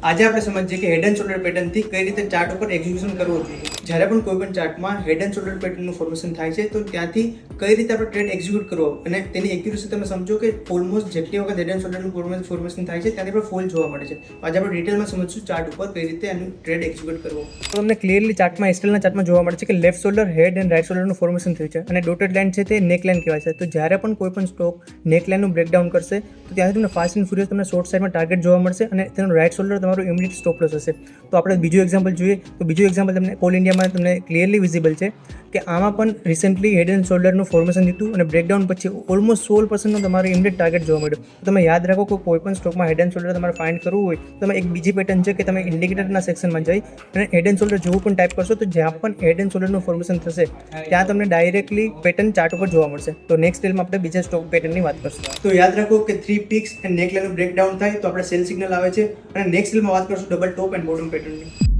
આજે આપણે સમજીએ કે હેડ એન્ડ શોલ્ડર પેટર્નથી કઈ રીતે ચાર્ટ ઉપર એક્ઝિક્યુશન કરવું જોઈએ. જ્યારે પણ કોઈ પણ ચાર્ટમાં હેડ એન્ડ શોલ્ડર પેટર્નનું ફોર્મેશન થાય છે તો ત્યાંથી કઈ રીતે આપણે ટ્રેડ એક્ઝિક્યુટ કરવો અને તેની એક્યુરસી તમે સમજો કે ઓલમોસ્ટ જેટલી વખત હેડ એન્ડ શોલ્ડરનું ફોર્મેશન થાય છે ત્યાંથી પણ ફોલ જોવા મળે છે. આજે આપણે ડિટેલમાં સમજશું ચાર્ટ ઉપર કઈ રીતે આનું ટ્રેડ એક્ઝિક્યુટ કરવો. તો તમને ક્લિયરલી ચાર્ટમાં એસ્ટેલના ચાર્ટમાં જોવા મળે છે કે left shoulder head and right શોલ્ડરનું ફોર્મેશન થયું છે અને ડોટેડ લાઇન છે તે નેક લાઇન કહેવાય છે. તો જ્યારે પણ કોઈ પણ સ્ટોક નેક લાઇનનું બ્રેકડાઉન કરશે તો ત્યાંથી તમને ફાસ્ટ એન્ડ ફ્યુરિયસ તમને શોર્ટ સાઇડમાં ટાર્ગેટ જોવા મળશે અને તેનું રાઇટ શોલ્ડર તમારું ઇમિડિયેટ સ્ટોપ લોસ હશે. તો આપણે બીજું એક્ઝામ્પલ જોઈએ તો બીજું એક્ઝામ્પલ તમને કોલ ઇન્ડિયામાં તમને ક્લિયરલી વિઝિબલ છે કે આમાં પણ રિસેન્ટલી હેડ એન્ડ શોલ્ડરનું ફોર્મેશન થયું અને બ્રેકડાઉન પછી ઓલમોસ્ટ 16% તમારું ઇમિડિયેટ ટાર્ગેટ જોવા મળ્યું. તો તમે યાદ રાખો કે કોઈ પણ સ્ટોકમાં હેડ એન્ડ શોલ્ડર તમારે ફાઇન્ડ કરવું હોય તો તમે એક બીજી પેટર્ન છે કે તમે ઇન્ડિકેટરના સેક્શનમાં જઈ અને હેડ એન્ડ શોલ્ડર જેવું પણ ટાઈપ કરશો તો જ્યાં પણ હેડ એન્ડ શોલ્ડરનું ફોર્મેશન થશે ત્યાં તમને ડાયરેક્ટલી પેટર્ન ચાર્ટ ઉપર જોવા મળશે. તો નેક્સ્ટ સ્ટેજમાં આપણે બીજા સ્ટોક પેટર્નની વાત કરશું. તો યાદ રાખો કે 3 પીક્સ એન્ડ નેક લાઇનનું બ્રેકડાઉન થાય તો આપણે સેલ સિગ્નલ આવે છે અને નેક્સ્ટ સ્ટેજમાં વાત કરશું ડબલ ટોપ એન્ડ બોટમ પેટર્નની.